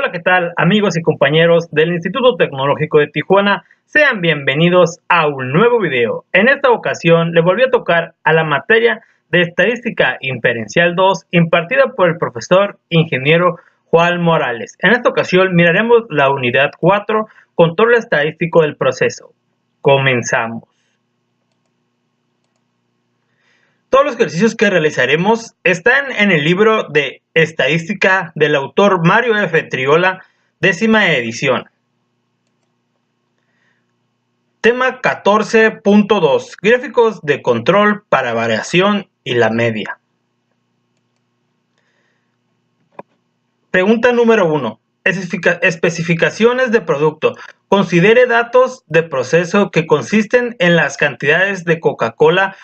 Hola, ¿qué tal amigos y compañeros del Instituto Tecnológico de Tijuana? Sean bienvenidos a un nuevo video. En esta ocasión le volví a tocar a la materia de Estadística Inferencial 2 impartida por el profesor ingeniero Juan Morales. En esta ocasión miraremos la unidad 4, Control Estadístico del Proceso. Comenzamos. Todos los ejercicios que realizaremos están en el libro de Estadística del autor Mario F. Triola, 10ª edición. Tema 14.2. Gráficos de control para variación y la media. Pregunta número 1. Especificaciones de producto. Considere datos de proceso que consisten en las cantidades de Coca-Cola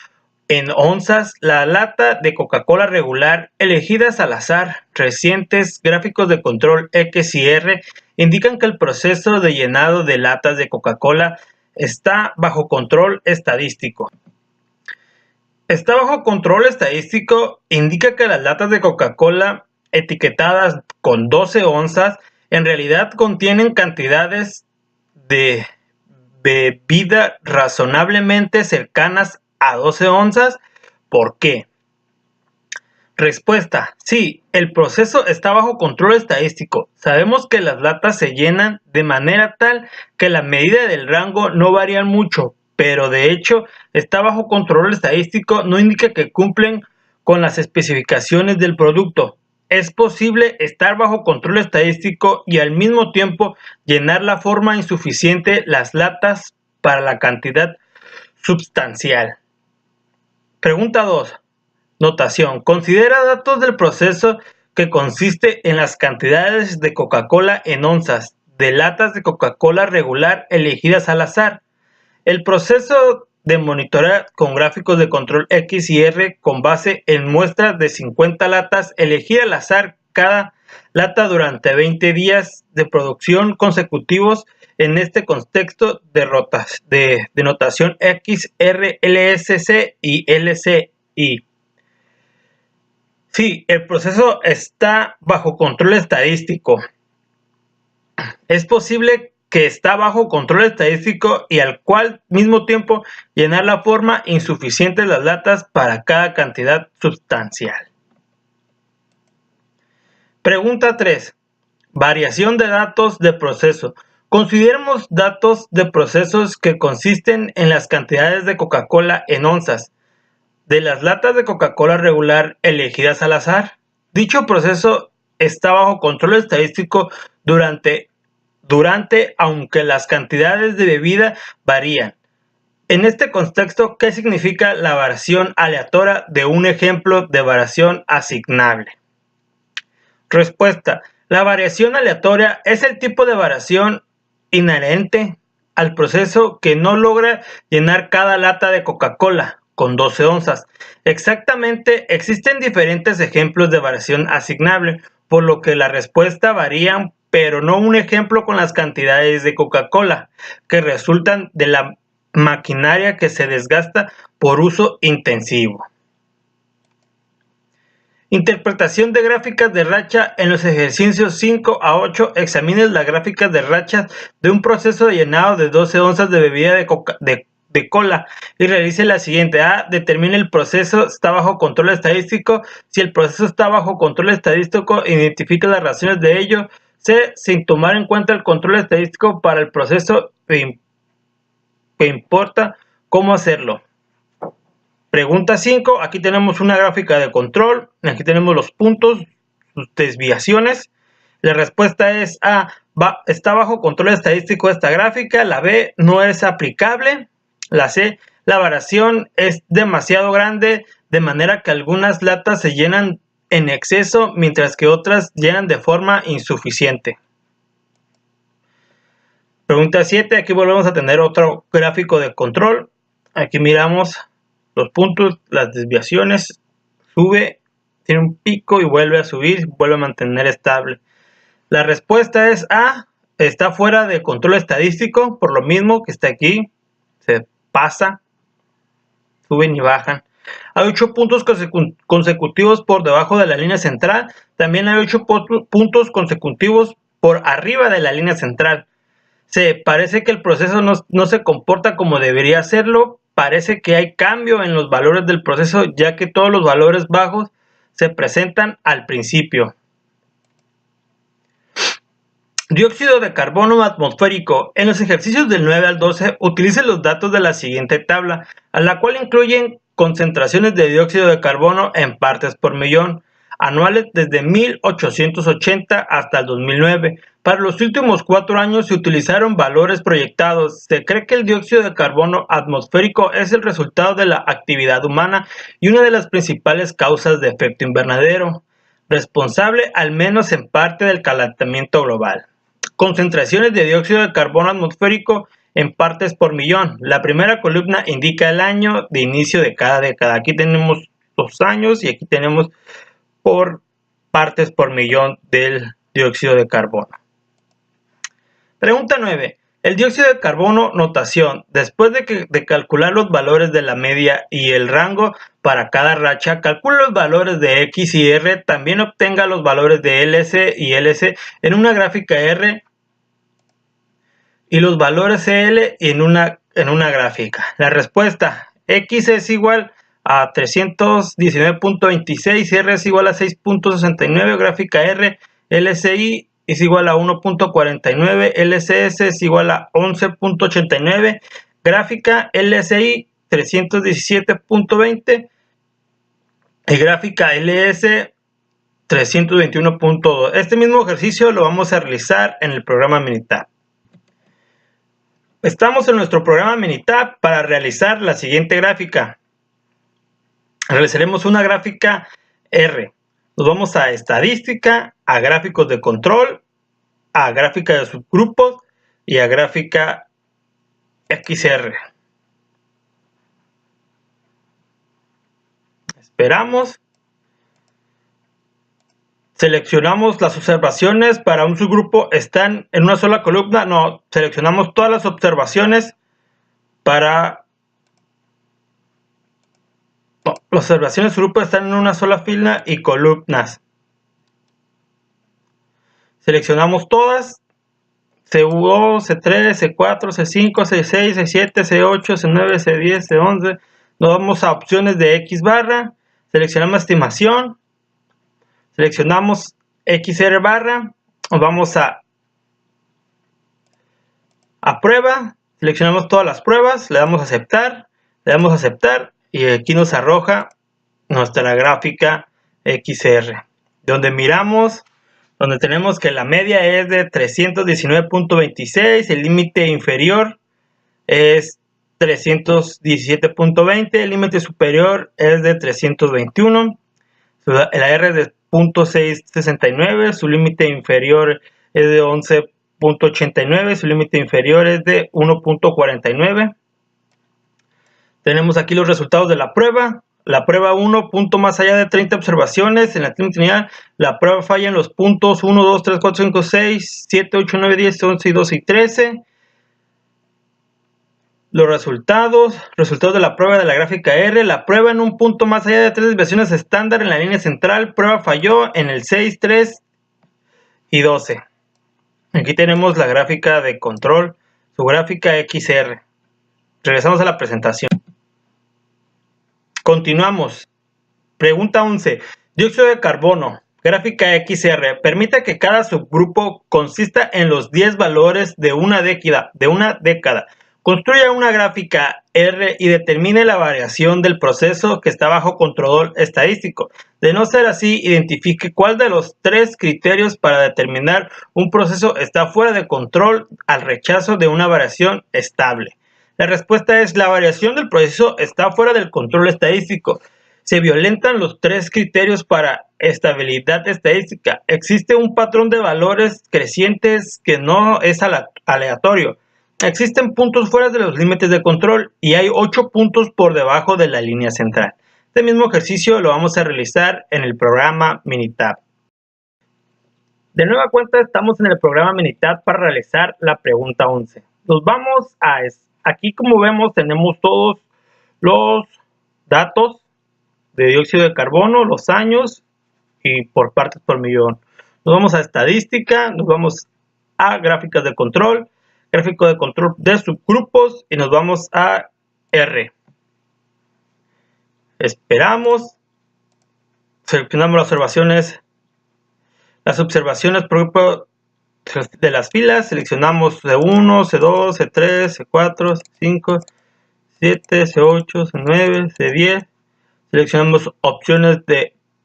en onzas, la lata de Coca-Cola regular elegidas al azar. Recientes gráficos de control X y R indican que el proceso de llenado de latas de Coca-Cola está bajo control estadístico. Está bajo control estadístico indica que las latas de Coca-Cola etiquetadas con 12 onzas en realidad contienen cantidades de bebida razonablemente cercanas a 12 onzas. ¿Por qué? Respuesta: sí, el proceso está bajo control estadístico. Sabemos que las latas se llenan de manera tal que la medida del rango no varía mucho, pero de hecho está bajo control estadístico no indica que cumplen con las especificaciones del producto. Es posible estar bajo control estadístico y al mismo tiempo llenar la forma insuficiente las latas para la cantidad sustancial. Pregunta 2. Notación. Considera datos del proceso que consiste en las cantidades de Coca-Cola en onzas de latas de Coca-Cola regular elegidas al azar. El proceso de monitorear con gráficos de control X y R con base en muestras de 50 latas elegida al azar cada lata durante 20 días de producción consecutivos. En este contexto de notación X, R, LSC y LCI. Sí, el proceso está bajo control estadístico. Es posible que está bajo control estadístico y al mismo tiempo llenar la forma insuficiente de las latas para cada cantidad sustancial. Pregunta 3. Variación de datos de proceso. Consideremos datos de procesos que consisten en las cantidades de Coca-Cola en onzas de las latas de Coca-Cola regular elegidas al azar. Dicho proceso está bajo control estadístico durante aunque las cantidades de bebida varían. En este contexto, ¿qué significa la variación aleatoria de un ejemplo de variación asignable? Respuesta: la variación aleatoria es el tipo de variación inherente al proceso que no logra llenar cada lata de Coca-Cola con 12 onzas. Exactamente, existen diferentes ejemplos de variación asignable, por lo que la respuesta varía, pero no un ejemplo con las cantidades de Coca-Cola que resultan de la maquinaria que se desgasta por uso intensivo. Interpretación de gráficas de racha. En los ejercicios 5 a 8 examines las gráficas de rachas de un proceso de llenado de 12 onzas de bebida de cola y realice la siguiente. A. Determine el proceso está bajo control estadístico. Si el proceso está bajo control estadístico, identifique las razones de ello. C. Sin tomar en cuenta el control estadístico para el proceso que importa cómo hacerlo. Pregunta 5. Aquí tenemos una gráfica de control. Aquí tenemos los puntos, sus desviaciones. La respuesta es A. Está bajo control estadístico esta gráfica. La B. No es aplicable. La C. La variación es demasiado grande, de manera que algunas latas se llenan en exceso, mientras que otras llenan de forma insuficiente. Pregunta 7. Aquí volvemos a tener otro gráfico de control. Aquí miramos los puntos, las desviaciones, sube, tiene un pico y vuelve a subir, vuelve a mantener estable. La respuesta es A. Está fuera de control estadístico, por lo mismo que está aquí, se pasa, suben y bajan. Hay 8 puntos consecutivos por debajo de la línea central. También hay 8 puntos consecutivos por arriba de la línea central. Parece que el proceso no se comporta como debería hacerlo. Parece que hay cambio en los valores del proceso, ya que todos los valores bajos se presentan al principio. Dióxido de carbono atmosférico. En los ejercicios del 9 al 12, utilicen los datos de la siguiente tabla, a la cual incluyen concentraciones de dióxido de carbono en partes por millón, anuales desde 1880 hasta el 2009. Para los últimos 4 años se utilizaron valores proyectados. Se cree que el dióxido de carbono atmosférico es el resultado de la actividad humana y una de las principales causas de efecto invernadero, responsable al menos en parte del calentamiento global. Concentraciones de dióxido de carbono atmosférico en partes por millón. La primera columna indica el año de inicio de cada década. Aquí tenemos los años y aquí tenemos por partes por millón del dióxido de carbono. Pregunta 9. El dióxido de carbono, notación. Después de calcular los valores de la media y el rango para cada racha, calcula los valores de X y R. También obtenga los valores de LC y LC en una gráfica R y los valores CL en una gráfica. La respuesta: X es igual a 319.26, R es igual a 6.69, gráfica R, LCI es igual a 1.49, LCS es igual a 11.89, gráfica LSI 317.20 y gráfica LS 321.2. Este mismo ejercicio lo vamos a realizar en el programa Minitab. Estamos en nuestro programa Minitab para realizar la siguiente gráfica. Realizaremos una gráfica R. Nos vamos a estadística, a gráficos de control, a gráfica de subgrupos y a gráfica XR. Esperamos. Seleccionamos las observaciones para un subgrupo. ¿Están en una sola columna? No, seleccionamos todas las observaciones para... No, las observaciones de su grupo están en una sola fila y columnas. Seleccionamos todas. C1, C3, C4, C5, C6, C7, C8, C9, C10, C11. Nos vamos a opciones de X barra. Seleccionamos estimación. Seleccionamos XR barra. Nos vamos a prueba. Seleccionamos todas las pruebas. Le damos a aceptar. Le damos a aceptar. Y aquí nos arroja nuestra gráfica XR, donde miramos, donde tenemos que la media es de 319.26, el límite inferior es 317.20, el límite superior es de 321, la R es de 0.669, su límite inferior es de 11.89, su límite inferior es de 1.49. Tenemos aquí los resultados de la prueba. La prueba 1, punto más allá de 30 observaciones. En la límite lineal, la prueba falla en los puntos 1, 2, 3, 4, 5, 6, 7, 8, 9, 10, 11, 12 y 13. Los resultados de la prueba de la gráfica R. La prueba en un punto más allá de 3 desviaciones estándar en la línea central. Prueba falló en el 6, 3 y 12. Aquí tenemos la gráfica de control, su gráfica XR. Regresamos a la presentación. Continuamos. Pregunta 11. Dióxido de carbono, gráfica XR. Permite que cada subgrupo consista en los 10 valores de una década. Construya una gráfica R y determine la variación del proceso que está bajo control estadístico. De no ser así, identifique cuál de los 3 criterios para determinar un proceso está fuera de control al rechazo de una variación estable. La respuesta es: la variación del proceso está fuera del control estadístico. Se violentan los 3 criterios para estabilidad estadística. Existe un patrón de valores crecientes que no es aleatorio. Existen puntos fuera de los límites de control y hay 8 puntos por debajo de la línea central. Este mismo ejercicio lo vamos a realizar en el programa Minitab. De nueva cuenta, estamos en el programa Minitab para realizar la pregunta 11. Nos vamos a... Aquí, como vemos, tenemos todos los datos de dióxido de carbono, los años y por partes por millón. Nos vamos a estadística, nos vamos a gráficas de control, gráfico de control de subgrupos y nos vamos a R. Esperamos, seleccionamos las observaciones por grupo de las filas, seleccionamos C1, C2, C3, C4, C5, C7, C8, C9, C10, seleccionamos opciones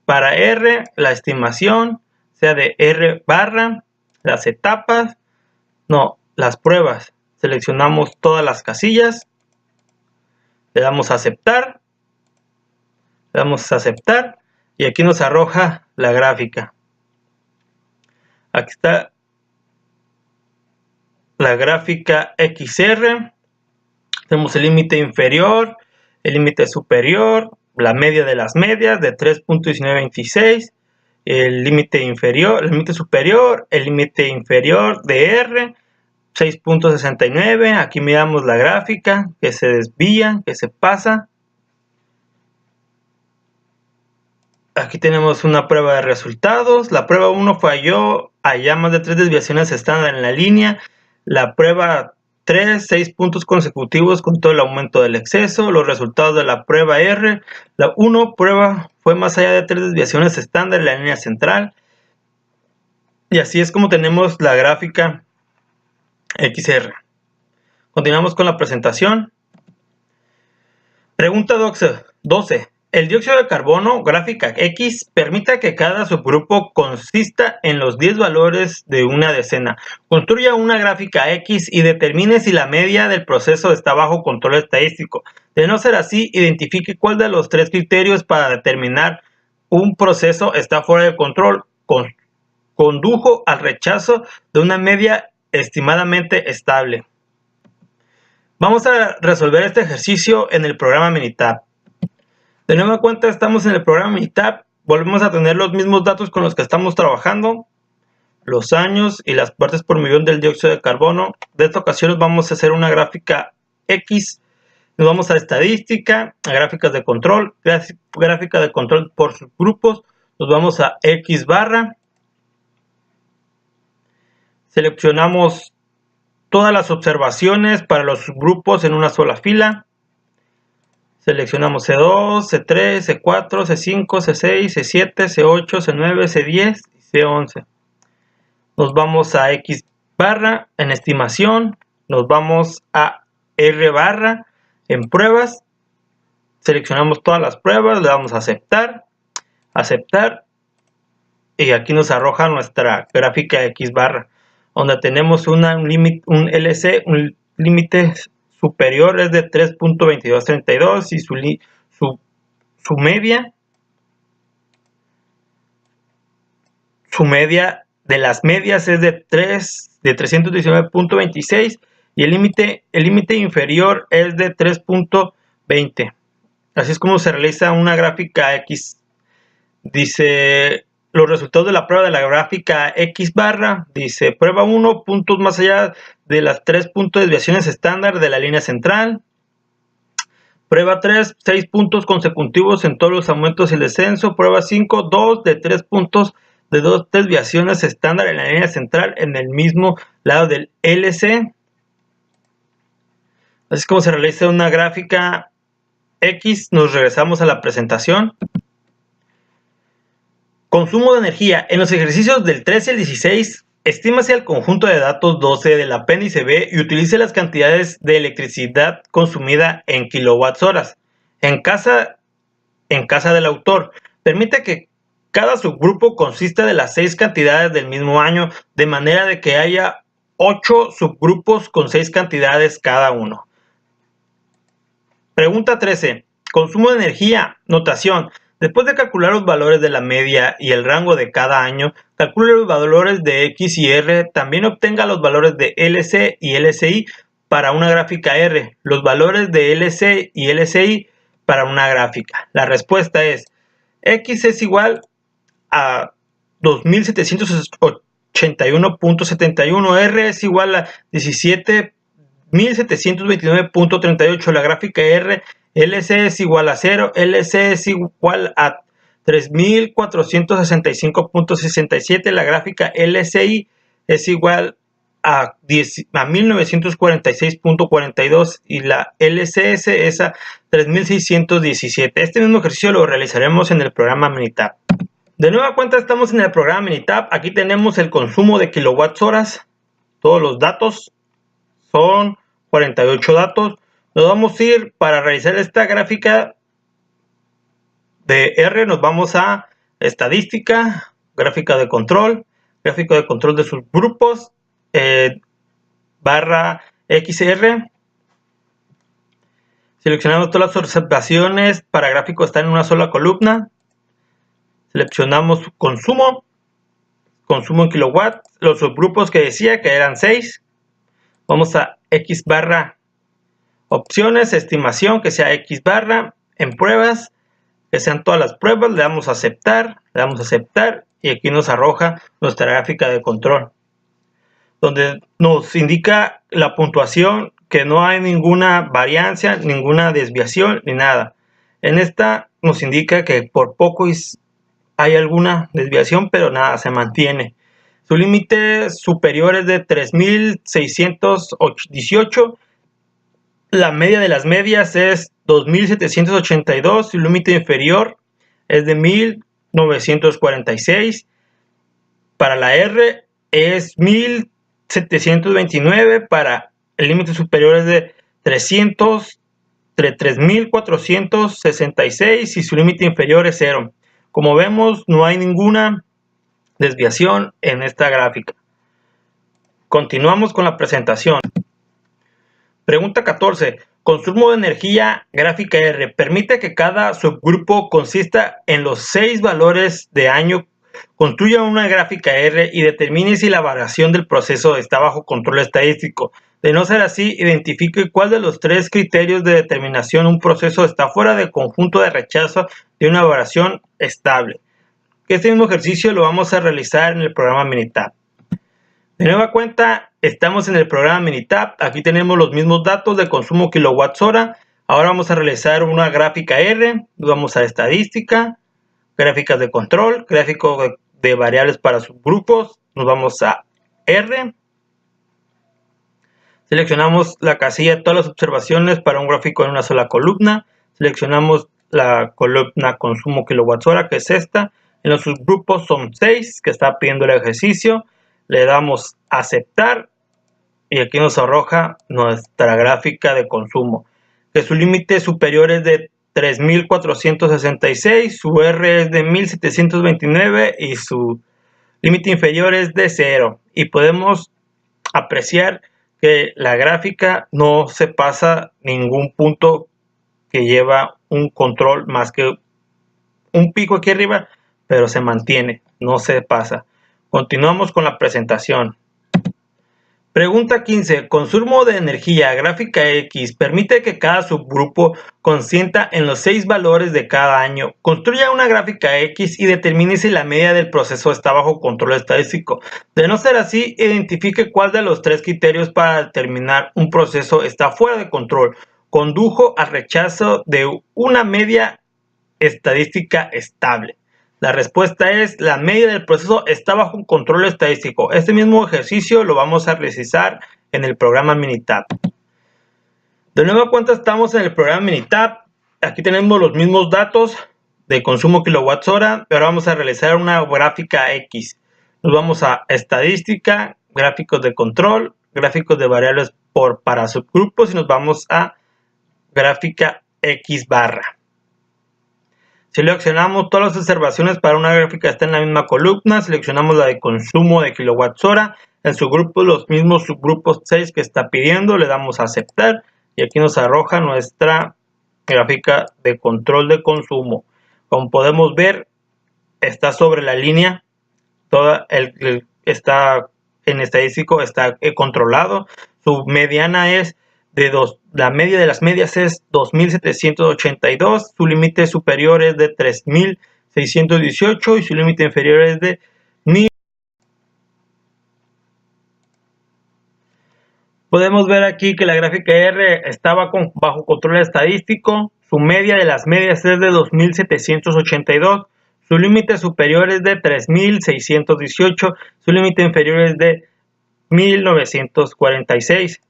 para R, la estimación, sea de R barra, las etapas, las pruebas, seleccionamos todas las casillas, le damos a aceptar, y aquí nos arroja la gráfica. Aquí está la gráfica XR, tenemos el límite inferior, el límite superior, la media de las medias de 3.1926, el límite inferior, el límite superior, el límite inferior de R, 6.69, aquí miramos la gráfica que se desvía, que se pasa. Aquí tenemos una prueba de resultados. La prueba 1 falló, allá más de 3 desviaciones estándar en la línea. La prueba 3, 6 puntos consecutivos con todo el aumento del exceso. Los resultados de la prueba R. La 1 prueba fue más allá de 3 desviaciones estándar en la línea central. Y así es como tenemos la gráfica XR. Continuamos con la presentación. Pregunta 12. El dióxido de carbono, gráfica X, permite que cada subgrupo consista en los 10 valores de una decena. Construya una gráfica X y determine si la media del proceso está bajo control estadístico. De no ser así, identifique cuál de los 3 criterios para determinar un proceso está fuera de control condujo al rechazo de una media estimadamente estable. Vamos a resolver este ejercicio en el programa Minitab. De nueva cuenta estamos en el programa Minitab, volvemos a tener los mismos datos con los que estamos trabajando, los años y las partes por millón del dióxido de carbono. De esta ocasión vamos a hacer una gráfica X, nos vamos a estadística, a gráficas de control, gráfica de control por subgrupos, nos vamos a X barra, seleccionamos todas las observaciones para los subgrupos en una sola fila. Seleccionamos C2, C3, C4, C5, C6, C7, C8, C9, C10 y C11. Nos vamos a X barra en estimación. Nos vamos a R barra en pruebas. Seleccionamos todas las pruebas. Le damos a aceptar. Aceptar. Y aquí nos arroja nuestra gráfica X barra. Donde tenemos un LC, un límite superior es de 3.2232 y su media de las medias es de 319.26 y el límite inferior es de 3.20. Así es como se realiza una gráfica X. Dice los resultados de la prueba de la gráfica X barra. Dice prueba 1, puntos más allá de las 3 puntos de desviaciones estándar de la línea central. Prueba 3, 6 puntos consecutivos en todos los aumentos y el descenso. Prueba 5, 2 de 3 puntos de 2 desviaciones estándar en la línea central en el mismo lado del LC. Así es como se realiza una gráfica X. Nos regresamos a la presentación. Consumo de energía. En los ejercicios del 13 al 16, estímase el conjunto de datos 12 del apéndice B y utilice las cantidades de electricidad consumida en kWh. En casa del autor, permite que cada subgrupo consista de las 6 cantidades del mismo año, de manera de que haya 8 subgrupos con 6 cantidades cada uno. Pregunta 13. Consumo de energía. Notación. Después de calcular los valores de la media y el rango de cada año, calcule los valores de X y R. También obtenga los valores de LC y LCI para una gráfica R. Los valores de LC y LCI para una gráfica. La respuesta es X es igual a 2781.71. R es igual a 17.729.38. La gráfica R. LC es igual a 0, LC es igual a 3.465.67, la gráfica LCI es igual a 1946.42 y la LCS es a 3617. Este mismo ejercicio lo realizaremos en el programa Minitab. De nueva cuenta estamos en el programa Minitab. Aquí tenemos el consumo de kilowatts horas. Todos los datos son 48 datos. Nos vamos a ir para realizar esta gráfica de R. Nos vamos a estadística, gráfica de control, gráfico de control de subgrupos, barra XR. Seleccionamos todas las observaciones para gráfico estar en una sola columna. Seleccionamos consumo en kilowatts, los subgrupos que decía que eran 6. Vamos a X barra opciones, estimación, que sea X barra, en pruebas, que sean todas las pruebas, le damos a aceptar y aquí nos arroja nuestra gráfica de control, donde nos indica la puntuación, que no hay ninguna variancia, ninguna desviación ni nada. En esta nos indica que por poco hay alguna desviación, pero nada, se mantiene. Su límite superior es de 3618. La media de las medias es 2782. Su límite inferior es de 1946. Para la R es 1729. Para el límite superior es de 3466 y su límite inferior es 0. Como vemos, no hay ninguna desviación en esta gráfica. Continuamos con la presentación. Pregunta 14. Consumo de energía, gráfica R. Permite que cada subgrupo consista en los 6 valores de año. Construya una gráfica R y determine si la variación del proceso está bajo control estadístico. De no ser así, identifique cuál de los 3 criterios de determinación un proceso está fuera del conjunto de rechazo de una variación estable. Este mismo ejercicio lo vamos a realizar en el programa Minitab. De nueva cuenta, estamos en el programa Minitab. Aquí tenemos los mismos datos de consumo kilowatts hora. Ahora vamos a realizar una gráfica R. Vamos a estadística, gráficas de control, gráfico de variables para subgrupos. Nos vamos a R. Seleccionamos la casilla de todas las observaciones para un gráfico en una sola columna. Seleccionamos la columna consumo kilowatts hora, que es esta. En los subgrupos son 6 que está pidiendo el ejercicio. Le damos a aceptar y aquí nos arroja nuestra gráfica de consumo, que su límite superior es de 3466, su R es de 1729 y su límite inferior es de 0. Y podemos apreciar que la gráfica no se pasa ningún punto que lleva un control más que un pico aquí arriba, pero se mantiene, no se pasa. Continuamos con la presentación. Pregunta 15. Consumo de energía, gráfica X. Permite que cada subgrupo consienta en los 6 valores de cada año. Construya una gráfica X y determine si la media del proceso está bajo control estadístico. De no ser así, identifique cuál de los 3 criterios para determinar un proceso está fuera de control. Condujo al rechazo de una media estadística estable. La respuesta es: la media del proceso está bajo un control estadístico. Este mismo ejercicio lo vamos a realizar en el programa Minitab. De nueva cuenta estamos en el programa Minitab. Aquí tenemos los mismos datos de consumo kilowatts hora. Ahora vamos a realizar una gráfica X. Nos vamos a estadística, gráficos de control, gráficos de variables para subgrupos y nos vamos a gráfica X barra. Seleccionamos todas las observaciones para una gráfica que está en la misma columna. Seleccionamos la de consumo de kilowatts hora. En su grupo los mismos subgrupos 6 que está pidiendo. Le damos a aceptar y aquí nos arroja nuestra gráfica de control de consumo. Como podemos ver, está sobre la línea. Está en estadístico, está controlado. Su mediana es de 2. La media de las medias es 2782, su límite superior es de 3618 y su límite inferior es de 1000. Podemos ver aquí que la gráfica R estaba bajo control estadístico. Su media de las medias es de 2782, su límite superior es de 3618, su límite inferior es de 1946.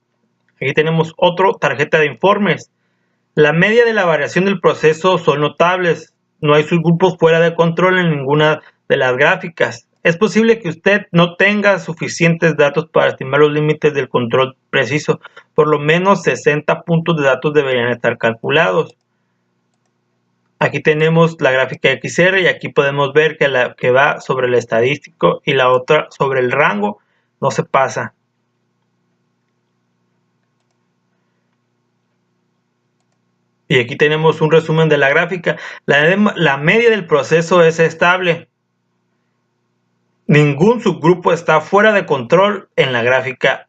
Aquí tenemos otra tarjeta de informes. La media de la variación del proceso son notables. No hay subgrupos fuera de control en ninguna de las gráficas. Es posible que usted no tenga suficientes datos para estimar los límites del control preciso. Por lo menos 60 puntos de datos deberían estar calculados. Aquí tenemos la gráfica XR y aquí podemos ver que la que va sobre el estadístico y la otra sobre el rango no se pasa. Y aquí tenemos un resumen de la gráfica. La media del proceso es estable. Ningún subgrupo está fuera de control en la gráfica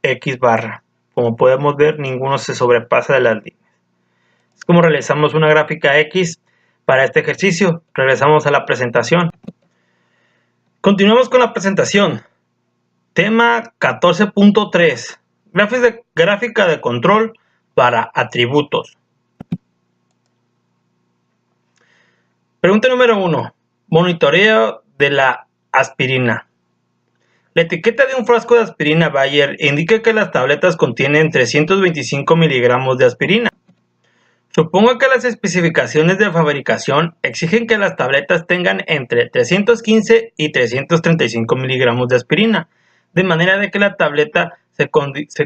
X barra. Como podemos ver, ninguno se sobrepasa de las líneas. Es como realizamos una gráfica X para este ejercicio. Regresamos a la presentación. Continuamos con la presentación. Tema 14.3. Gráfica de control para atributos. Pregunta número 1. Monitoreo de la aspirina. La etiqueta de un frasco de aspirina Bayer indica que las tabletas contienen 325 miligramos de aspirina. Supongo que las especificaciones de fabricación exigen que las tabletas tengan entre 315 y 335 miligramos de aspirina, de manera de que la tableta se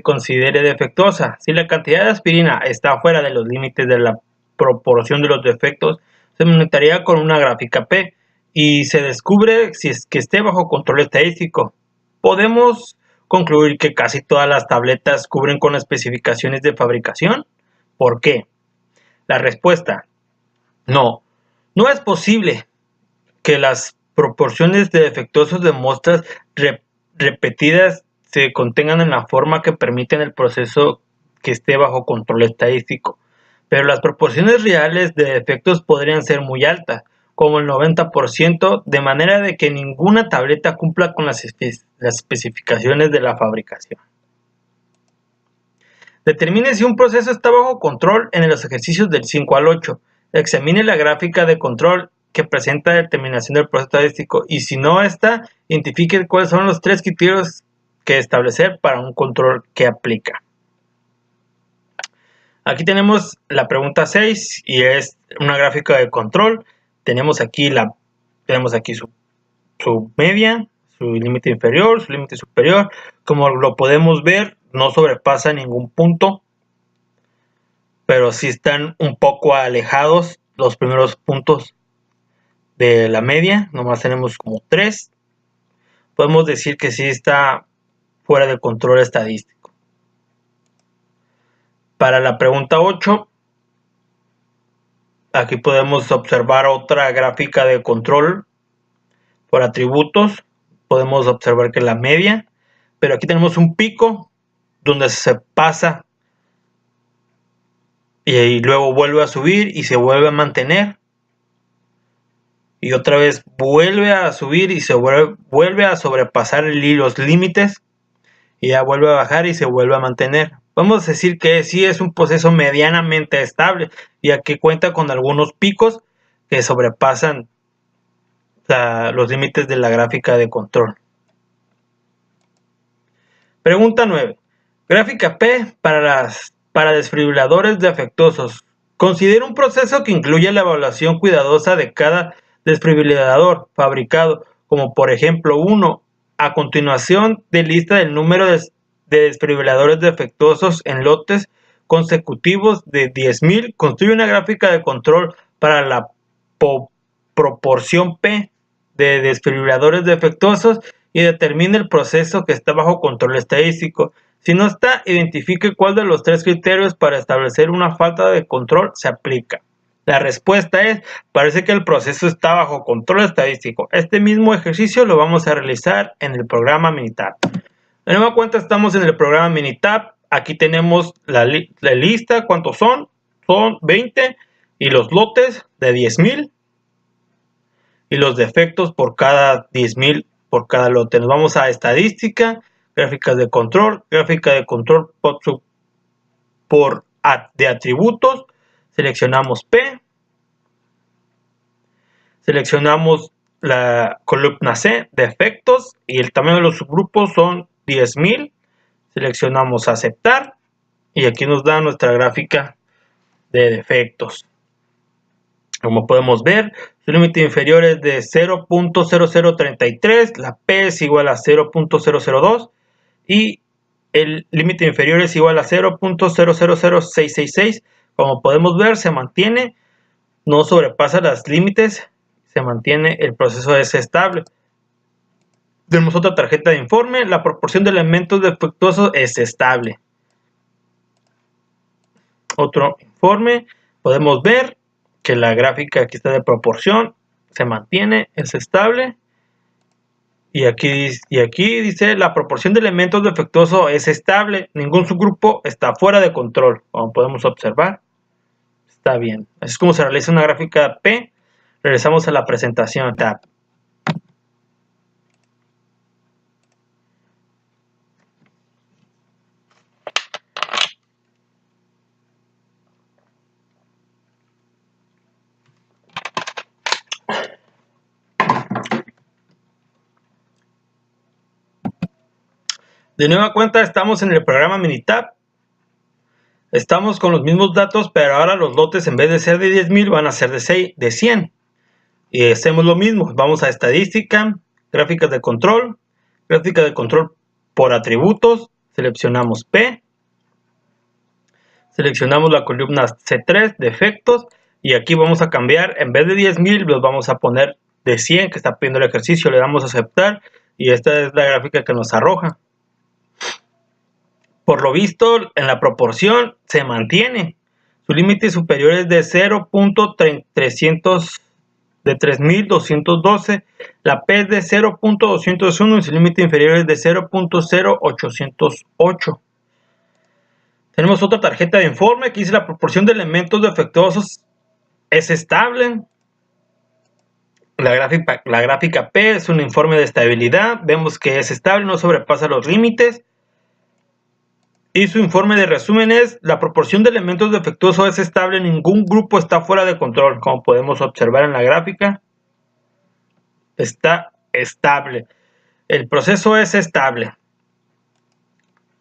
considere defectuosa. Si la cantidad de aspirina está fuera de los límites de la proporción de los defectos, se monitorea con una gráfica P y se descubre si es que esté bajo control estadístico. Podemos concluir que casi todas las tabletas cubren con especificaciones de fabricación. ¿Por qué? La respuesta: no es posible que las proporciones de defectuosos de muestras repetidas se contengan en la forma que permiten el proceso que esté bajo control estadístico. Pero las proporciones reales de defectos podrían ser muy altas, como el 90%, de manera de que ninguna tableta cumpla con las especificaciones de la fabricación. Determine si un proceso está bajo control en los ejercicios del 5 al 8. Examine la gráfica de control que presenta la determinación del proceso estadístico y si no está, identifique cuáles son los 3 criterios que establecer para un control que aplica. Aquí tenemos la pregunta 6 y es una gráfica de control. Tenemos aquí su media, su límite inferior, su límite superior. Como lo podemos ver, no sobrepasa ningún punto, pero sí están un poco alejados los primeros puntos de la media. Nomás tenemos como 3. Podemos decir que sí está fuera de control estadístico. Para la pregunta 8, aquí podemos observar otra gráfica de control por atributos. Podemos observar que la media, pero aquí tenemos un pico donde se pasa y luego vuelve a subir y se vuelve a mantener. Y otra vez vuelve a subir y se vuelve a sobrepasar los límites. Y ya vuelve a bajar y se vuelve a mantener. Vamos a decir que sí es un proceso medianamente estable, ya que cuenta con algunos picos que sobrepasan los límites de la gráfica de control. Pregunta 9. Gráfica P para desfibriladores defectuosos. Considera un proceso que incluya la evaluación cuidadosa de cada desfibrilador fabricado, como por ejemplo 1. A continuación de lista del número de desfibriladores defectuosos en lotes consecutivos de 10.000, construye una gráfica de control para la proporción P de desfibriladores defectuosos y determine el proceso que está bajo control estadístico. Si no está, identifique cuál de los 3 criterios para establecer una falta de control se aplica. La respuesta es: parece que el proceso está bajo control estadístico. Este mismo ejercicio lo vamos a realizar en el programa Minitab. De nueva cuenta, estamos en el programa Minitab. Aquí tenemos la lista. ¿Cuántos son? Son 20. Y los lotes de 10.000. Y los defectos por cada 10.000 por cada lote. Nos vamos a estadística, gráficas de control, gráfica de control de atributos. Seleccionamos P, seleccionamos la columna C, defectos, y el tamaño de los subgrupos son 10,000. Seleccionamos aceptar y aquí nos da nuestra gráfica de defectos. Como podemos ver, su límite inferior es de 0.0033, la P es igual a 0.002 y el límite inferior es igual a 0.000666. Como podemos ver, se mantiene, no sobrepasa los límites, se mantiene, el proceso es estable. Tenemos otra tarjeta de informe, la proporción de elementos defectuosos es estable. Otro informe, podemos ver que la gráfica aquí está de proporción, se mantiene, es estable. Y aquí dice la proporción de elementos defectuosos es estable, ningún subgrupo está fuera de control, como podemos observar. Está bien. Así es como se realiza una gráfica P. Regresamos a la presentación. Tab. De nueva cuenta estamos en el programa Minitab. Estamos con los mismos datos, pero ahora los lotes en vez de ser de 10,000 van a ser de 100. Y hacemos lo mismo. Vamos a estadística, gráficas de control por atributos. Seleccionamos P. Seleccionamos la columna C3, defectos. Y aquí vamos a cambiar, en vez de 10,000 los vamos a poner de 100, que está pidiendo el ejercicio. Le damos a aceptar. Y esta es la gráfica que nos arroja. Por lo visto, en la proporción se mantiene. Su límite superior es de 3,212. La P es de 0.201 y su límite inferior es de 0.0808. Tenemos otra tarjeta de informe que dice la proporción de elementos defectuosos es estable. La gráfica P es un informe de estabilidad. Vemos que es estable, no sobrepasa los límites. Y su informe de resumen es, la proporción de elementos defectuosos es estable, ningún grupo está fuera de control. Como podemos observar en la gráfica, está estable. El proceso es estable.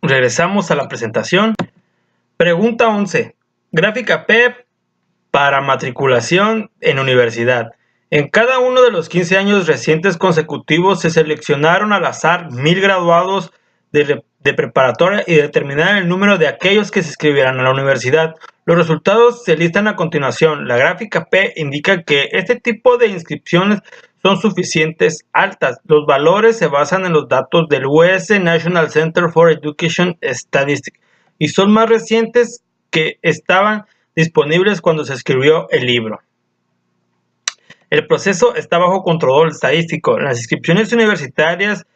Regresamos a la presentación. Pregunta 11. Gráfica P para matriculación en universidad. En cada uno de los 15 años recientes consecutivos se seleccionaron al azar 1000 graduados de preparatoria y determinar el número de aquellos que se inscribieran a la universidad. Los resultados se listan a continuación. La gráfica P indica que este tipo de inscripciones son suficientes altas. Los valores se basan en los datos del US National Center for Education Statistics y son más recientes que estaban disponibles cuando se escribió el libro. El proceso está bajo control estadístico. Las inscripciones universitarias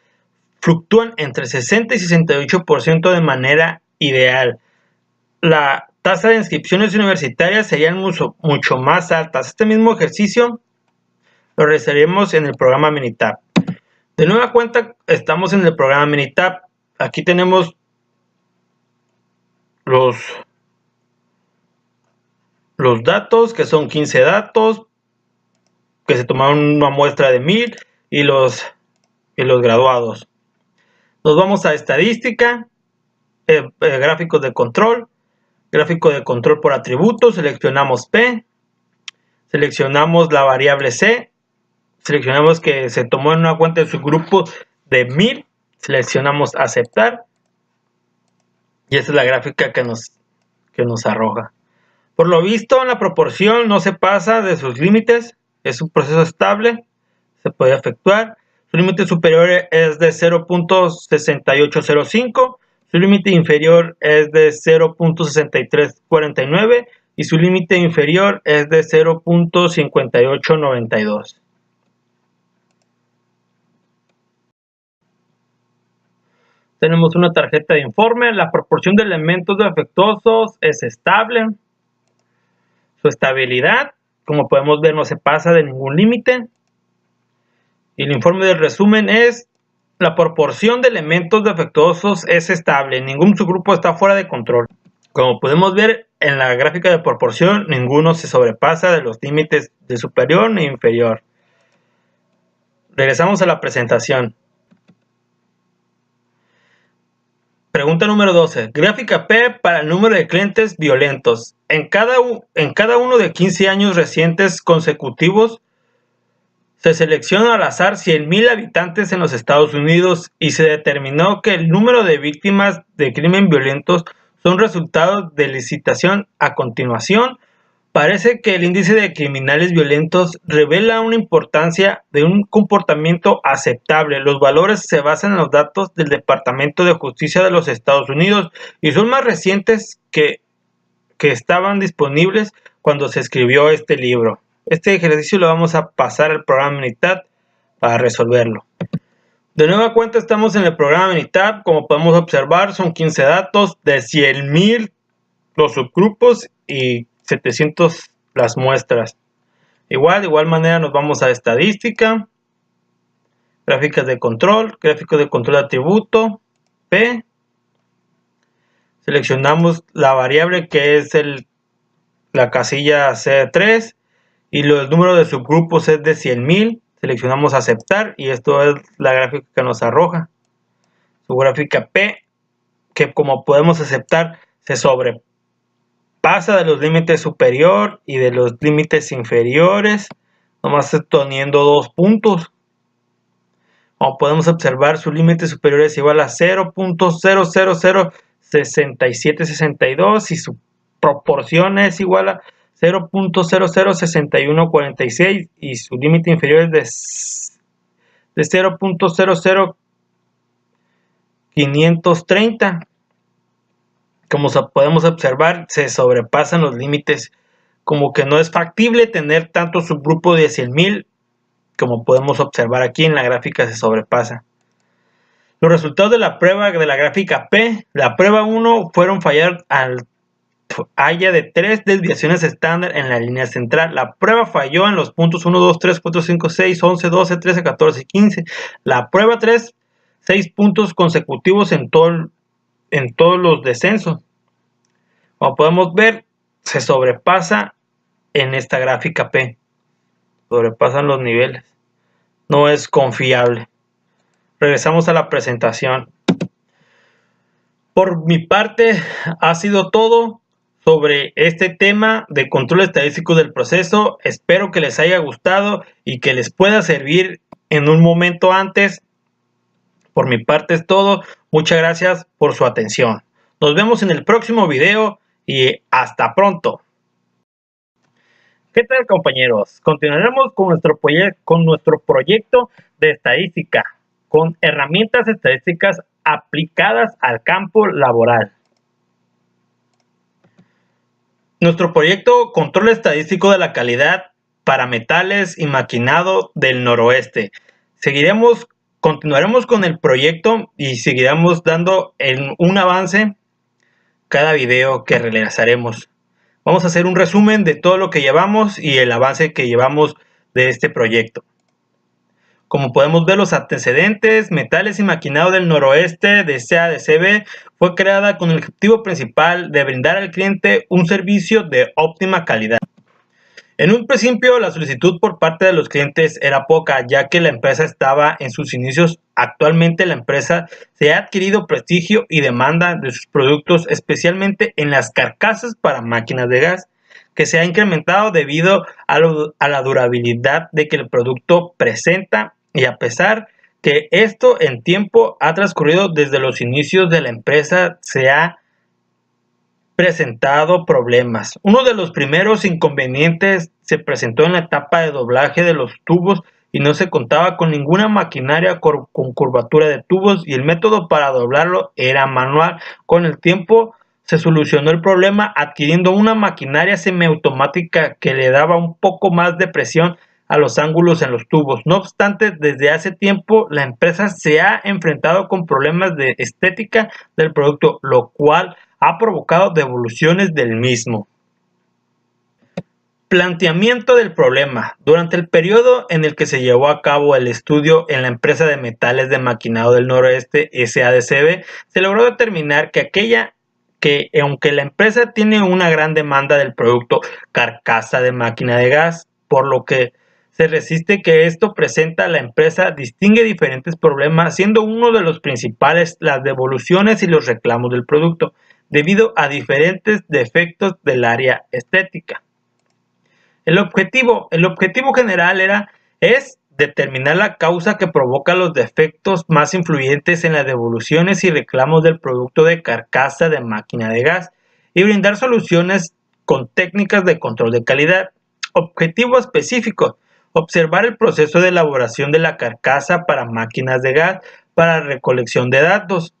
fluctúan entre 60 y 68% de manera ideal. La tasa de inscripciones universitarias serían mucho más altas. Este mismo ejercicio lo realizaremos en el programa Minitab. De nueva cuenta, estamos en el programa Minitab. Aquí tenemos los datos, que son 15 datos, que se tomaron una muestra de 1000 y los graduados. Nos vamos a estadística, gráficos de control, gráfico de control por atributos, seleccionamos P, seleccionamos la variable C, seleccionamos que se tomó en una cuenta de subgrupo de 1000, seleccionamos aceptar y esta es la gráfica que nos arroja. Por lo visto, la proporción no se pasa de sus límites, es un proceso estable, se puede efectuar. Su límite superior es de 0.6805, su límite inferior es de 0.6349 y su límite inferior es de 0.5892. Tenemos una tarjeta de informe, la proporción de elementos defectuosos es estable. Su estabilidad, como podemos ver, no se pasa de ningún límite. Y el informe del resumen es, la proporción de elementos defectuosos es estable, ningún subgrupo está fuera de control. Como podemos ver en la gráfica de proporción, ninguno se sobrepasa de los límites de superior ni inferior. Regresamos a la presentación. Pregunta número 12. Gráfica P para el número de clientes violentos. En cada uno de 15 años recientes consecutivos, se seleccionó al azar 100,000 habitantes en los Estados Unidos y se determinó que el número de víctimas de crimen violentos son resultados de licitación. A continuación, parece que el índice de criminales violentos revela una importancia de un comportamiento aceptable. Los valores se basan en los datos del Departamento de Justicia de los Estados Unidos y son más recientes que estaban disponibles cuando se escribió este libro. Este ejercicio lo vamos a pasar al programa Minitab para resolverlo. De nueva cuenta estamos en el programa Minitab. Como podemos observar, son 15 datos de 100,000 los subgrupos y 700 las muestras. De igual manera nos vamos a estadística, gráficos de control de atributo, P. Seleccionamos la variable que es la casilla C3 y el número de subgrupos es de 100,000. Seleccionamos aceptar y esto es la gráfica que nos arroja. Su gráfica P, que como podemos aceptar, se sobrepasa de los límites superior y de los límites inferiores, nomás teniendo 2 puntos. Como podemos observar, su límite superior es igual a 0.0006762 y su proporción es igual a 0.006146 y su límite inferior es de 0.00530. Como podemos observar, se sobrepasan los límites, como que no es factible tener tanto subgrupo de 100,000. Como podemos observar aquí en la gráfica, se sobrepasa. Los resultados de la prueba de la gráfica P. La prueba 1 fueron fallar al haya de 3 desviaciones estándar en la línea central. La prueba falló en los puntos 1, 2, 3, 4, 5, 6, 11, 12, 13, 14 y 15. La prueba 3, 6 puntos consecutivos en todos los descensos. Como podemos ver, se sobrepasa en esta gráfica P. Sobrepasan los niveles. No es confiable. Regresamos a la presentación. Por mi parte, ha sido todo sobre este tema de control estadístico del proceso. Espero que les haya gustado y que les pueda servir en un momento antes. Por mi parte es todo. Muchas gracias por su atención. Nos vemos en el próximo video y hasta pronto. ¿Qué tal, compañeros? Continuaremos con nuestro proyecto de estadística, con herramientas estadísticas aplicadas al campo laboral. Nuestro proyecto Control Estadístico de la Calidad para Metales y Maquinado del Noroeste. Continuaremos con el proyecto y seguiremos dando un avance cada video que realizaremos. Vamos a hacer un resumen de todo lo que llevamos y el avance que llevamos de este proyecto. Como podemos ver, los antecedentes, Metales y Maquinado del Noroeste de SADCB fue creada con el objetivo principal de brindar al cliente un servicio de óptima calidad. En un principio, la solicitud por parte de los clientes era poca, ya que la empresa estaba en sus inicios. Actualmente, la empresa se ha adquirido prestigio y demanda de sus productos, especialmente en las carcasas para máquinas de gas, que se ha incrementado debido a la durabilidad de que el producto presenta. Y a pesar que esto en tiempo ha transcurrido desde los inicios de la empresa, se ha presentado problemas. Uno de los primeros inconvenientes se presentó en la etapa de doblaje de los tubos y no se contaba con ninguna maquinaria con curvatura de tubos y el método para doblarlo era manual. Con el tiempo se solucionó el problema adquiriendo una maquinaria semiautomática que le daba un poco más de presión a los ángulos en los tubos. No obstante, desde hace tiempo la empresa se ha enfrentado con problemas de estética del producto, lo cual ha provocado devoluciones del mismo. Planteamiento del problema. Durante el periodo en el que se llevó a cabo el estudio en la empresa de metales de maquinado del Noroeste, SADCB, se logró determinar que aunque la empresa tiene una gran demanda del producto carcasa de máquina de gas, por lo que se resiste que esto presenta a la empresa distingue diferentes problemas, siendo uno de los principales las devoluciones y los reclamos del producto, debido a diferentes defectos del área estética. El objetivo general es determinar la causa que provoca los defectos más influyentes en las devoluciones y reclamos del producto de carcasa de máquina de gas y brindar soluciones con técnicas de control de calidad. Objetivo específico: observar el proceso de elaboración de la carcasa para máquinas de gas para recolección de datos,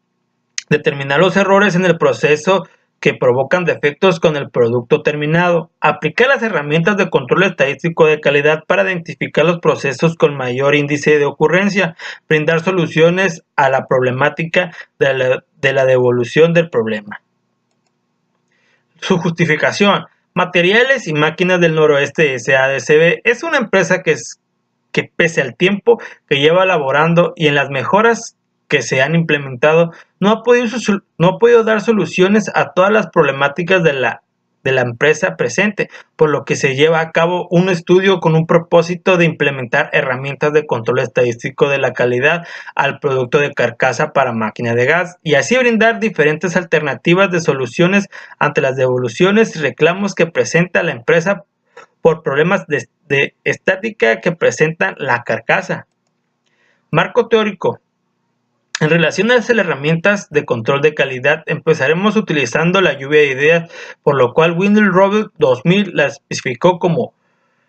determinar los errores en el proceso que provocan defectos con el producto terminado, aplicar las herramientas de control estadístico de calidad para identificar los procesos con mayor índice de ocurrencia, brindar soluciones a la problemática de la devolución del problema. Su justificación: Materiales y Máquinas del Noroeste SADCB es una empresa que pese al tiempo que lleva elaborando y en las mejoras que se han implementado, no ha podido dar soluciones a todas las problemáticas de la empresa presente, por lo que se lleva a cabo un estudio con un propósito de implementar herramientas de control estadístico de la calidad al producto de carcasa para máquina de gas y así brindar diferentes alternativas de soluciones ante las devoluciones y reclamos que presenta la empresa por problemas de estática que presentan la carcasa. Marco teórico: en relación a las herramientas de control de calidad, empezaremos utilizando la lluvia de ideas, por lo cual Wendell Robert 2000 la especificó como: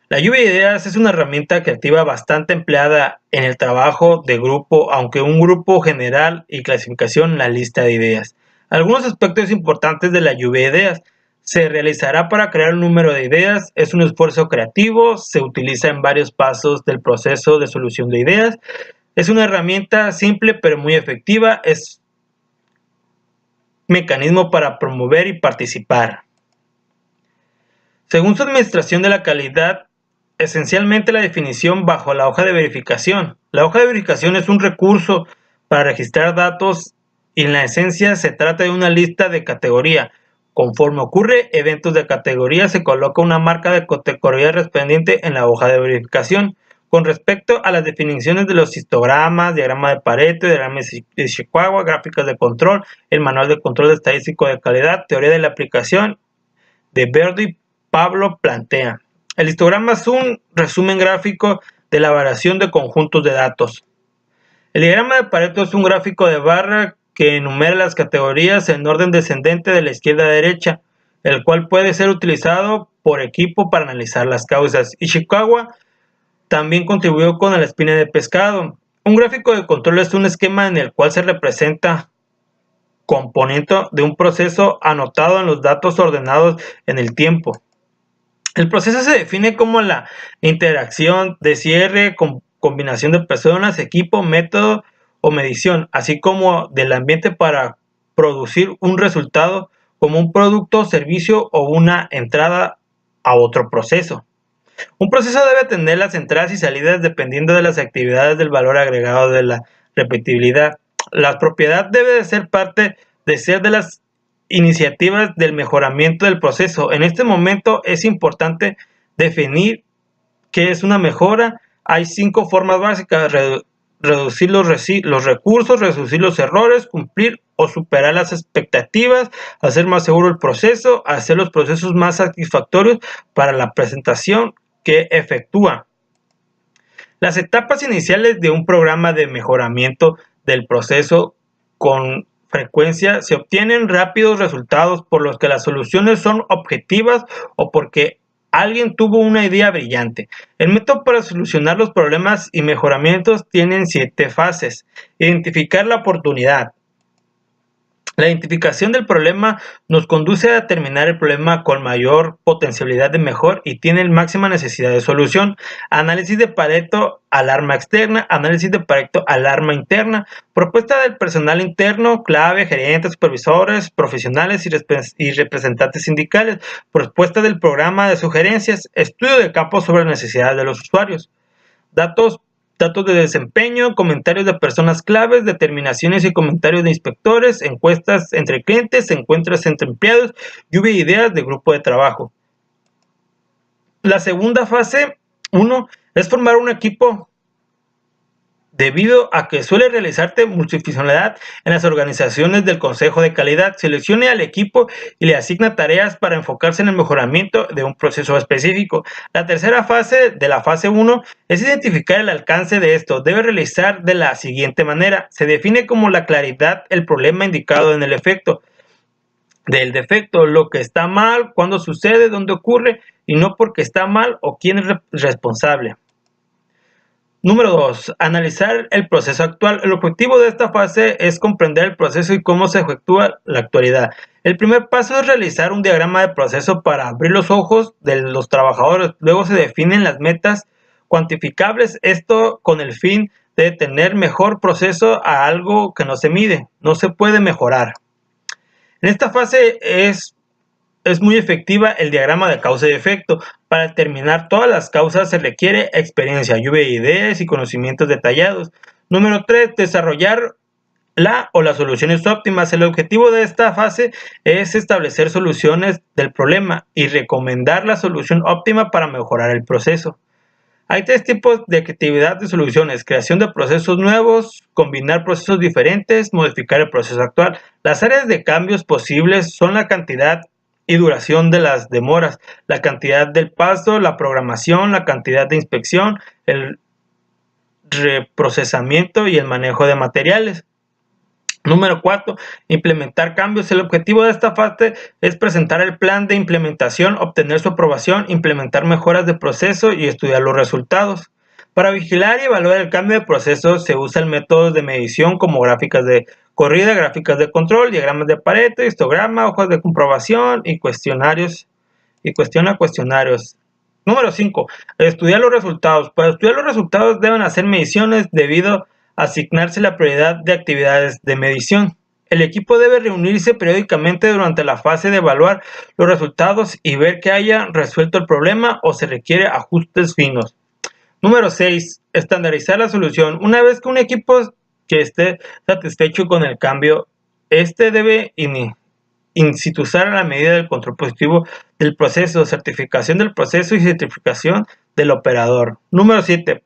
la lluvia de ideas es una herramienta creativa bastante empleada en el trabajo de grupo, aunque un grupo general y clasificación la lista de ideas. Algunos aspectos importantes de la lluvia de ideas: se realizará para crear un número de ideas, es un esfuerzo creativo, se utiliza en varios pasos del proceso de solución de ideas, es una herramienta simple pero muy efectiva, es mecanismo para promover y participar. Según su administración de la calidad, esencialmente la definición bajo la hoja de verificación. La hoja de verificación es un recurso para registrar datos y en la esencia se trata de una lista de categoría. Conforme ocurre eventos de categoría, se coloca una marca de categoría correspondiente en la hoja de verificación. Con respecto a las definiciones de los histogramas, diagrama de Pareto, diagrama de Chicago, gráficas de control, el manual de control estadístico de calidad, teoría de la aplicación de Verdi, Pablo plantea. El histograma es un resumen gráfico de la variación de conjuntos de datos. El diagrama de Pareto es un gráfico de barra que enumera las categorías en orden descendente de la izquierda a derecha, el cual puede ser utilizado por equipo para analizar las causas. Ishikawa también contribuyó con la espina de pescado. Un gráfico de control es un esquema en el cual se representa componente de un proceso anotado en los datos ordenados en el tiempo. El proceso se define como la interacción de cierre, combinación de personas, equipo, método o medición, así como del ambiente para producir un resultado como un producto, servicio o una entrada a otro proceso. Un proceso debe tener las entradas y salidas dependiendo de las actividades del valor agregado de la repetibilidad. La propiedad debe de ser parte de las iniciativas del mejoramiento del proceso. En este momento es importante definir qué es una mejora. Hay 5 formas básicas: reducir los recursos, reducir los errores, cumplir o superar las expectativas, hacer más seguro el proceso, hacer los procesos más satisfactorios para la presentación que efectúa. Las etapas iniciales de un programa de mejoramiento del proceso con frecuencia se obtienen rápidos resultados por los que las soluciones son objetivas o porque alguien tuvo una idea brillante. El método para solucionar los problemas y mejoramientos tienen 7 fases. Identificar la oportunidad. La identificación del problema nos conduce a determinar el problema con mayor potencialidad de mejor y tiene máxima necesidad de solución. Análisis de Pareto, alarma externa. Análisis de Pareto, alarma interna. Propuesta del personal interno, clave, gerentes, supervisores, profesionales y representantes sindicales. Propuesta del programa de sugerencias. Estudio de campo sobre las necesidades de los usuarios. Datos de desempeño, comentarios de personas claves, determinaciones y comentarios de inspectores, encuestas entre clientes, encuentros entre empleados, lluvia de ideas de grupo de trabajo. La segunda fase Uno es formar un equipo debido a que suele realizarse multifuncionalidad en las organizaciones del Consejo de Calidad. Seleccione al equipo y le asigna tareas para enfocarse en el mejoramiento de un proceso específico. La tercera fase de la fase 1 es identificar el alcance de esto. Debe realizar de la siguiente manera. Se define como la claridad el problema indicado en el efecto del defecto, lo que está mal, cuándo sucede, dónde ocurre y no porque está mal o quién es responsable. Número 2. Analizar el proceso actual. El objetivo de esta fase es comprender el proceso y cómo se efectúa la actualidad. El primer paso es realizar un diagrama de proceso para abrir los ojos de los trabajadores. Luego se definen las metas cuantificables, esto con el fin de tener mejor proceso a algo que no se mide, no se puede mejorar. En esta fase es muy efectiva el diagrama de causa y efecto. Para determinar todas las causas se requiere experiencia, lluvia de ideas y conocimientos detallados. Número 3. Desarrollar la o las soluciones óptimas. El objetivo de esta fase es establecer soluciones del problema y recomendar la solución óptima para mejorar el proceso. Hay tres tipos de creatividad de soluciones: creación de procesos nuevos, combinar procesos diferentes, modificar el proceso actual. Las áreas de cambios posibles son la cantidad y duración de las demoras, la cantidad del paso, la programación, la cantidad de inspección, el reprocesamiento y el manejo de materiales. Número 4. Implementar cambios. El objetivo de esta fase es presentar el plan de implementación, obtener su aprobación, implementar mejoras de proceso y estudiar los resultados. Para vigilar y evaluar el cambio de proceso se usan métodos de medición como gráficas de corrida, gráficas de control, diagramas de Pareto, histograma, hojas de comprobación y cuestionarios. Cuestionarios. Número 5. Estudiar los resultados. Para estudiar los resultados deben hacer mediciones debido a asignarse la prioridad de actividades de medición. El equipo debe reunirse periódicamente durante la fase de evaluar los resultados y ver que haya resuelto el problema o se requiere ajustes finos. Número 6. Estandarizar la solución. Una vez que un equipo que esté satisfecho con el cambio, debe instituir a la medida del control positivo del proceso, certificación del proceso y certificación del operador. Número 7.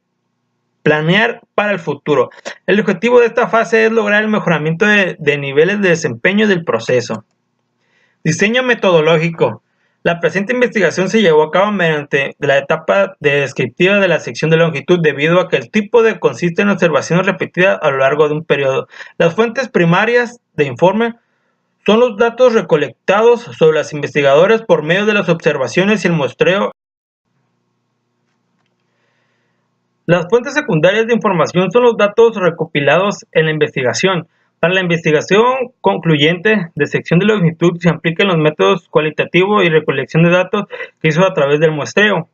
Planear para el futuro. El objetivo de esta fase es lograr el mejoramiento de niveles de desempeño del proceso. Diseño metodológico. La presente investigación se llevó a cabo mediante la etapa descriptiva de la sección de longitud, debido a que el tipo consiste en observaciones repetidas a lo largo de un periodo. Las fuentes primarias de informe son los datos recolectados sobre las investigadoras por medio de las observaciones y el muestreo. Las fuentes secundarias de información son los datos recopilados en la investigación. Para la investigación concluyente de sección de longitud se aplican los métodos cualitativo y recolección de datos que hizo a través del muestreo.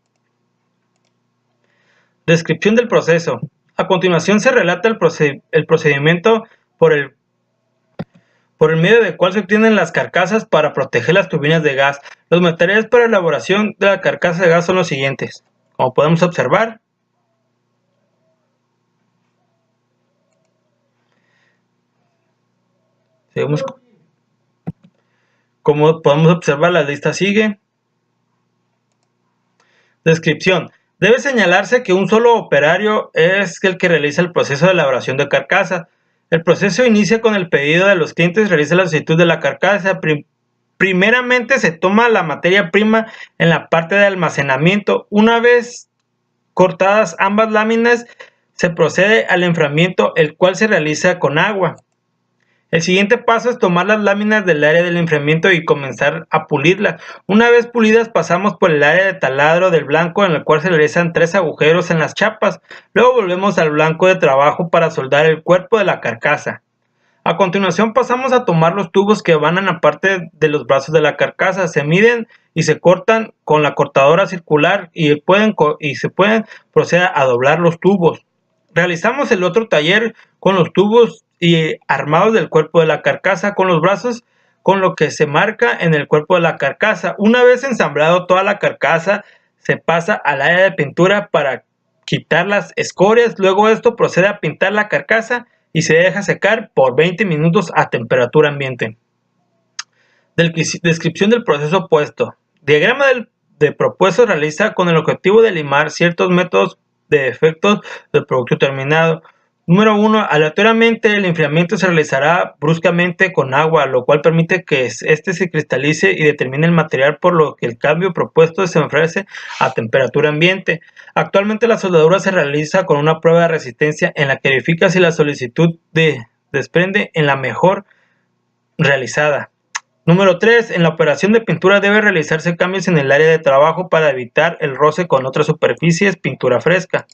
Descripción del proceso. A continuación se relata el procedimiento por el medio del cual se obtienen las carcasas para proteger las turbinas de gas. Los materiales para elaboración de la carcasa de gas son los siguientes. Como podemos observar, la lista sigue. Descripción. Debe señalarse que un solo operario es el que realiza el proceso de elaboración de carcasa. El proceso inicia con el pedido de los clientes, realiza la solicitud de la carcasa. Primeramente se toma la materia prima en la parte de almacenamiento. Una vez cortadas ambas láminas, se procede al enfriamiento, el cual se realiza con agua. El siguiente paso es tomar las láminas del área del enfriamiento y comenzar a pulirlas. Una vez pulidas pasamos por el área de taladro del blanco, en el cual se realizan 3 agujeros en las chapas. Luego volvemos al blanco de trabajo para soldar el cuerpo de la carcasa. A continuación pasamos a tomar los tubos que van en la parte de los brazos de la carcasa. Se miden y se cortan con la cortadora circular y se pueden proceder a doblar los tubos. Realizamos el otro taller con los tubos y armados del cuerpo de la carcasa con los brazos, con lo que se marca en el cuerpo de la carcasa. Una vez ensamblado toda la carcasa, se pasa al área de pintura para quitar las escorias. Luego esto procede a pintar la carcasa y se deja secar por 20 minutos a temperatura ambiente. Descripción del proceso opuesto. Diagrama de propuesto se realiza con el objetivo de limar ciertos métodos de defectos del producto terminado. Número 1. Aleatoriamente el enfriamiento se realizará bruscamente con agua, lo cual permite que este se cristalice y determine el material, por lo que el cambio propuesto se enfriarse a temperatura ambiente. Actualmente la soldadura se realiza con una prueba de resistencia en la que verifica si la solicitud desprende en la mejor realizada. Número 3. En la operación de pintura debe realizarse cambios en el área de trabajo para evitar el roce con otras superficies, pintura fresca.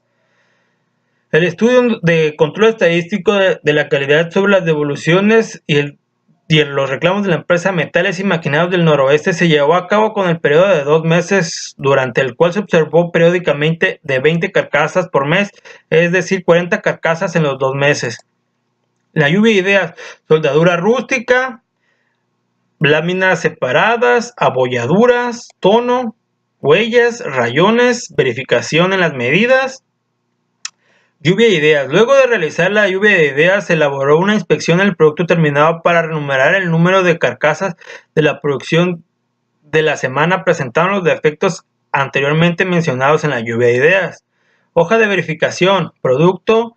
El estudio de control estadístico de la calidad sobre las devoluciones y los reclamos de la empresa Metales y Maquinados del Noroeste se llevó a cabo con el periodo de 2 meses, durante el cual se observó periódicamente de 20 carcasas por mes, es decir, 40 carcasas en los 2 meses. La lluvia de ideas: soldadura rústica, láminas separadas, abolladuras, tono, huellas, rayones, verificación en las medidas. Lluvia de ideas. Luego de realizar la lluvia de ideas, se elaboró una inspección del producto terminado para renumerar el número de carcasas de la producción de la semana. Presentaron los defectos anteriormente mencionados en la lluvia de ideas. Hoja de verificación: producto,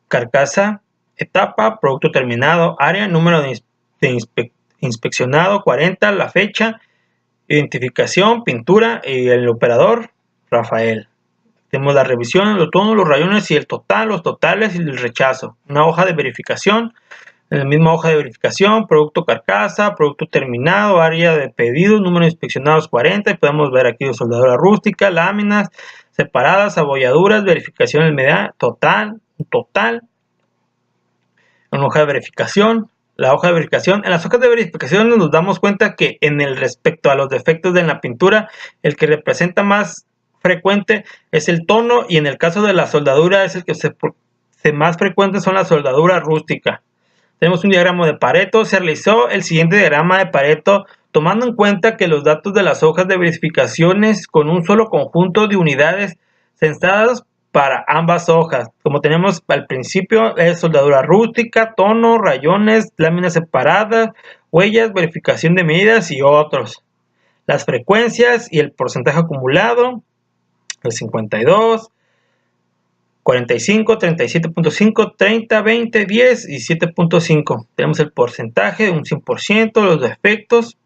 carcasa, etapa, producto terminado, área, número de inspeccionado 40, la fecha, identificación, pintura y el operador Rafael. Tenemos la revisión, los tonos, los rayones y el total, los totales y el rechazo. Una hoja de verificación, en la misma hoja de verificación, producto carcasa, producto terminado, área de pedidos, número de inspeccionados 40, y podemos ver aquí soldadura rústica, láminas separadas, abolladuras, verificación en medida, total, una hoja de verificación. La hoja de verificación. En las hojas de verificación nos damos cuenta que en el respecto a los defectos de la pintura, el que representa más frecuente es el tono, y en el caso de la soldadura es el que más frecuente son la soldadura rústica. Tenemos un diagrama de Pareto. Se realizó el siguiente diagrama de Pareto tomando en cuenta que los datos de las hojas de verificaciones con un solo conjunto de unidades censadas para ambas hojas. Como tenemos al principio, es soldadura rústica, tono, rayones, láminas separadas, huellas, verificación de medidas y otros. Las frecuencias y el porcentaje acumulado: el 52, 45, 37.5, 30, 20, 10 y 7.5. Tenemos el porcentaje de un 100%, los defectos.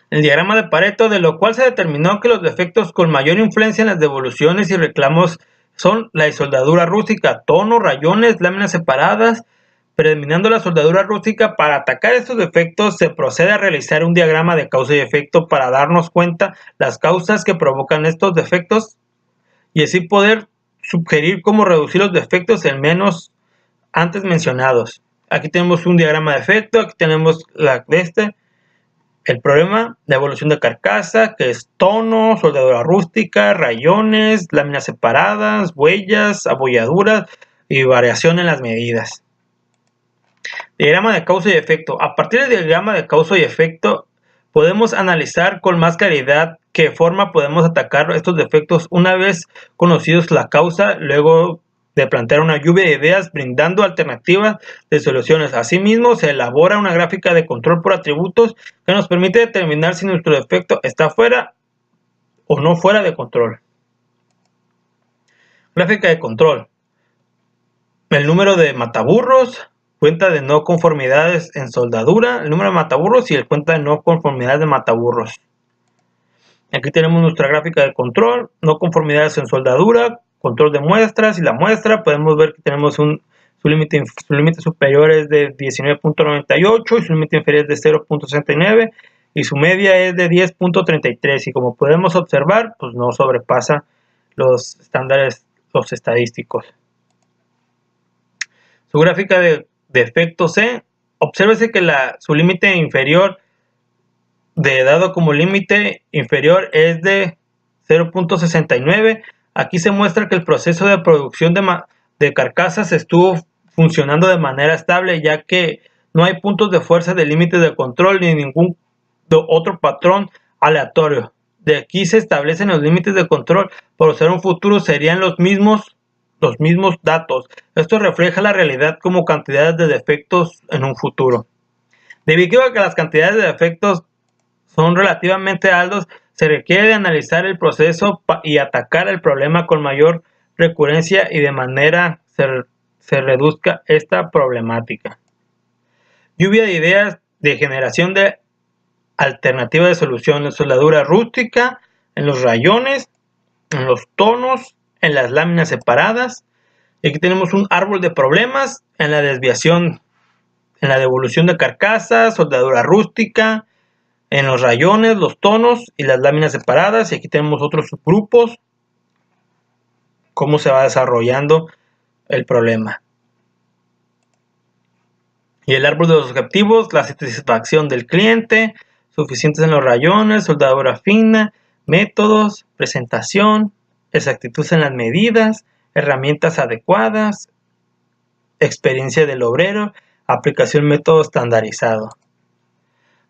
El diagrama de Pareto, de lo cual se determinó que los defectos con mayor influencia en las devoluciones y reclamos son la soldadura rústica, tono, rayones, láminas separadas. Predominando la soldadura rústica, para atacar estos defectos se procede a realizar un diagrama de causa y efecto para darnos cuenta las causas que provocan estos defectos y así poder sugerir cómo reducir los defectos en menos antes mencionados. Aquí tenemos un diagrama de efecto, aquí tenemos el problema de evolución de carcasa, que es tono, soldadura rústica, rayones, láminas separadas, huellas, abolladuras y variación en las medidas. Diagrama de causa y efecto. A partir del diagrama de causa y efecto podemos analizar con más claridad qué forma podemos atacar estos defectos una vez conocidos la causa, luego de plantear una lluvia de ideas brindando alternativas de soluciones. Asimismo, se elabora una gráfica de control por atributos que nos permite determinar si nuestro defecto está fuera o no fuera de control. Gráfica de control. El número de mataburros, cuenta de no conformidades en soldadura, el número de mataburros y el cuenta de no conformidades de mataburros. Aquí tenemos nuestra gráfica de control, no conformidades en soldadura, control de muestras y la muestra. Podemos ver que tenemos su límite superior es de 19.98 y su límite inferior es de 0.69 y su media es de 10.33, y como podemos observar, pues no sobrepasa los estándares, los estadísticos. Su gráfica de defecto C, obsérvese que su límite inferior dado como límite inferior es de 0.69. Aquí se muestra que el proceso de producción de carcasas estuvo funcionando de manera estable, ya que no hay puntos de fuerza de límite de control ni ningún otro patrón aleatorio. De aquí se establecen los límites de control. Por ser un futuro serían los mismos datos. Esto refleja la realidad como cantidades de defectos en un futuro. Debido a que las cantidades de defectos son relativamente altos, se requiere de analizar el proceso y atacar el problema con mayor recurrencia y de manera se reduzca esta problemática. Lluvia de ideas de generación de alternativa de solución: soldadura rústica en los rayones, en los tonos, en las láminas separadas. Y aquí tenemos un árbol de problemas en la desviación, en la devolución de carcasas, soldadura rústica, en los rayones, los tonos y las láminas separadas. Y aquí tenemos otros subgrupos, cómo se va desarrollando el problema. Y el árbol de los objetivos: la satisfacción del cliente, suficientes en los rayones, soldadura fina, métodos, presentación, exactitud en las medidas, herramientas adecuadas, experiencia del obrero, aplicación método estandarizado.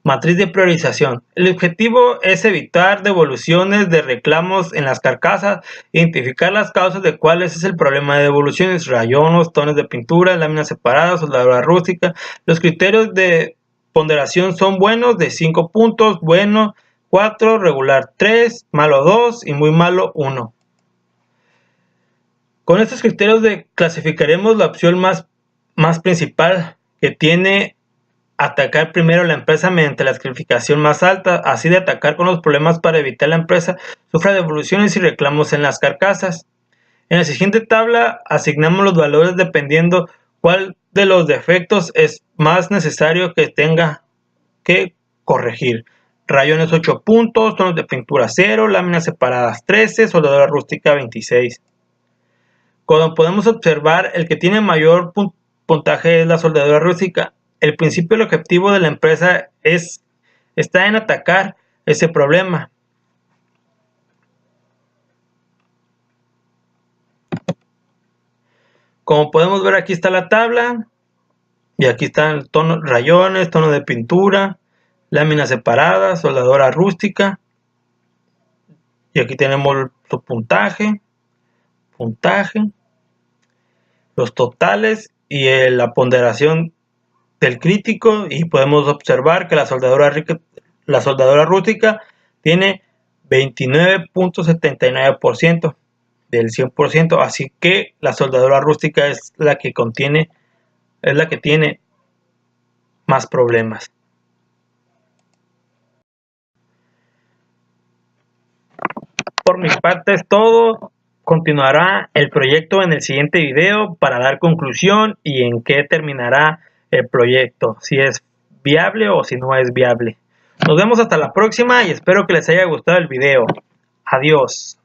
Matriz de priorización. El objetivo es evitar devoluciones de reclamos en las carcasas, identificar las causas de cuáles es el problema de devoluciones: rayones, tonos de pintura, láminas separadas, soldadura rústica. Los criterios de ponderación son buenos de 5 puntos, bueno 4, regular 3, malo 2 y muy malo 1. Con estos criterios clasificaremos la opción más principal, que tiene atacar primero la empresa mediante la clasificación más alta, así de atacar con los problemas para evitar la empresa sufra devoluciones y reclamos en las carcasas. En la siguiente tabla asignamos los valores dependiendo cuál de los defectos es más necesario que tenga que corregir. Rayones 8 puntos, tonos de pintura 0, láminas separadas 13, soldadura rústica 26. Como podemos observar, el que tiene mayor puntaje es la soldadura rústica. El principio y el objetivo de la empresa está en atacar ese problema. Como podemos ver, aquí está la tabla y aquí están rayones, tono de pintura, láminas separadas, soldadura rústica, y aquí tenemos su puntaje, los totales y la ponderación del crítico, y podemos observar que la soldadura rústica tiene 29.79% del 100%, así que la soldadura rústica es la que tiene más problemas. Por mi parte es todo. Continuará el proyecto en el siguiente video para dar conclusión y en qué terminará el proyecto, si es viable o si no es viable. Nos vemos hasta la próxima y espero que les haya gustado el video. Adiós.